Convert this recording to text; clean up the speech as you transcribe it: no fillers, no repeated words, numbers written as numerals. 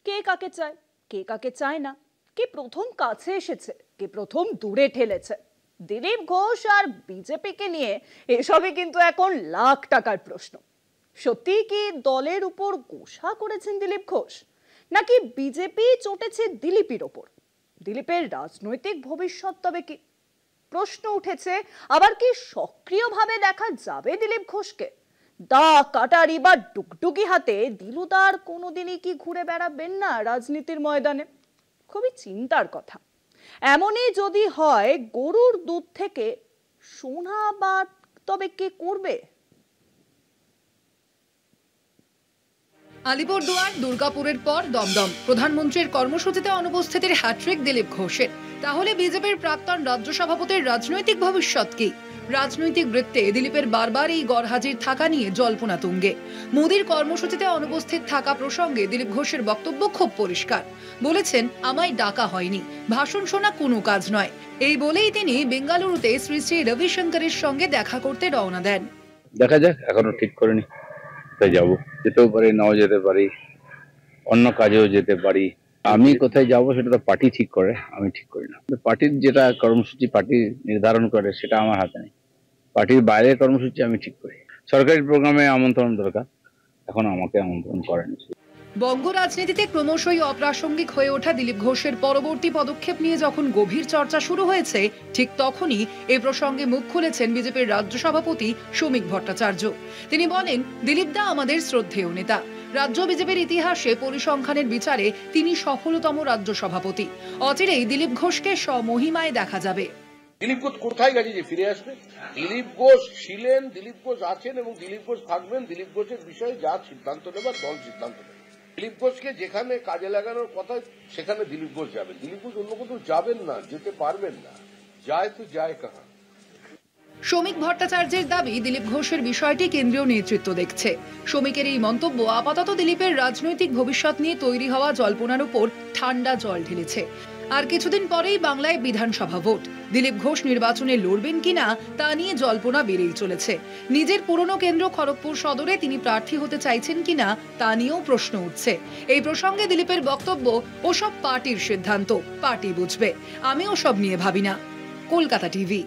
কে কাকে চায়, কে কাকে চায় না, কে প্রথম কাছে এসেছে, কে প্রথম দূরে ঠেলেছে। দিলীপ ঘোষ আর বিজেপিকে নিয়ে এসবই কিন্তু এখন লাখ টাকার প্রশ্ন। সত্যি কি দলের উপর গোসা করেছেন দিলীপ ঘোষ, নাকি বিজেপি চটেছে দিলীপের ওপর? দিলীপের রাজনৈতিক ভবিষ্যৎ তবে কি? প্রশ্ন উঠেছে। আবার কি সক্রিয়ভাবে দেখা যাবে দিলীপ ঘোষকে? দা কাটারি বা ডুগডুগি হাতে দিলুদার কোনোদিনই কি ঘুরে বেড়াবেন না রাজনীতির ময়দানে? খুবই চিন্তার কথা। এমনই যদি হয়, গরুর দুধ থেকে সোনা বা তবে কে করবে? আলিপুরদুয়ার, দুর্গাপুরের পর দমদম। প্রধানমন্ত্রীর কর্মসূচিতে অনুপস্থিতির হ্যাট্রিক দিলীপ ঘোষের। তাহলে বিজেপির প্রাক্তন রাজ্য সভাপতির রাজনৈতিক ভবিষ্যৎ কি? রাজনৈতিক বৃত্তে দিলীপের বারবার এই গড়হাজির থাকা নিয়ে জল্পনা তুঙ্গে। মোদীর কর্মসূচিতে অনুপস্থিত থাকা প্রসঙ্গে দিলীপ ঘোষের বক্তব্য খুব পরিষ্কার। বলেছেন, আমায় ডাকা হয়নি, ভাষণ শোনা কোনো কাজ নয়। এই বলেই তিনি বেঙ্গালুরুতে শ্রী শ্রী রবিশঙ্করের সঙ্গে দেখা করতে রওনা দেন। দেখা যাক, এখনো ঠিক করিনি কোথায় যাবো। যেতেও পারি, নাও যেতে পারি, অন্য কাজেও যেতে পারি। আমি কোথায় যাব সেটা তো পার্টি ঠিক করে, আমি ঠিক করি না। পার্টির যেটা কর্মসূচি পার্টি নির্ধারণ করে সেটা আমার হাতে নেই। পার্টির বাইরের কর্মসূচি আমি ঠিক করি। সরকারি প্রোগ্রামে আমন্ত্রণ দরকার, এখন আমাকে আমন্ত্রণ করেনি। বঙ্গ রাজনীতিতে ক্রমশই অপ্রাসঙ্গিক হয়ে ওঠা দিলীপ ঘোষের পরবর্তী পদক্ষেপ নিয়ে যখন গভীর চর্চা শুরু হয়েছে, ঠিক তখনই এ প্রসঙ্গে মুখ খুলেছেন বিজেপির রাজ্য সভাপতি শ্রমিক ভট্টাচার্য। তিনি বলেন, দিলীপ দা আমাদের শ্রদ্ধেয় নেতা। রাজ্য বিজেপির ইতিহাসে পরিসংখ্যানের বিচারে তিনি সফলতম রাজ্য সভাপতি। অচিরেই দিলীপ ঘোষকে স্বমহিমায় দেখা যাবে। দিলীপ ঘোষ কোথায় গেছে যে ফিরে আসবে? দিলীপ ঘোষ ছিলেন, দিলীপ ঘোষ আছেন এবং দিলীপ ঘোষ থাকবেন। দিলীপ ঘোষের বিষয়ে যা সিদ্ধান্ত নেবার দল সিদ্ধান্ত নেবে। দিলীপ ঘোষকে যেখানে কাজে লাগানোর কথা সেখানে দিলীপ ঘোষ যাবেন। দিলীপ ঘোষ অন্য কোথাও যাবেন না, যেতে পারবেন না। যায় তো যায় কাহা। শ্রমিক ভট্টাচার্যের দাবি, দিলীপ ঘোষের বিষয়টি কেন্দ্রীয় নেতৃত্ব দেখছে। শ্রমিকের এই মন্তব্য আপাতত দিলীপের রাজনৈতিক ভবিষ্যৎ নিয়ে তৈরি হওয়া জল্পনার উপর ঠান্ডা জল ঢেলেছে। আর কিছুদিন পরেই বাংলায় বিধানসভা ভোট। দিলীপ ঘোষ নির্বাচনে লড়বেন কিনা তা নিয়ে জল্পনা বেড়েই চলেছে। নিজের পুরনো কেন্দ্র খড়গপুর সদরে তিনি প্রার্থী হতে চাইছেন কিনা তা নিয়েও প্রশ্ন উঠছে। এই প্রসঙ্গে দিলীপের বক্তব্য, ওসব পার্টির সিদ্ধান্ত, পার্টি বুঝবে, আমি ওসব নিয়ে ভাবি না। কলকাতা টিভি।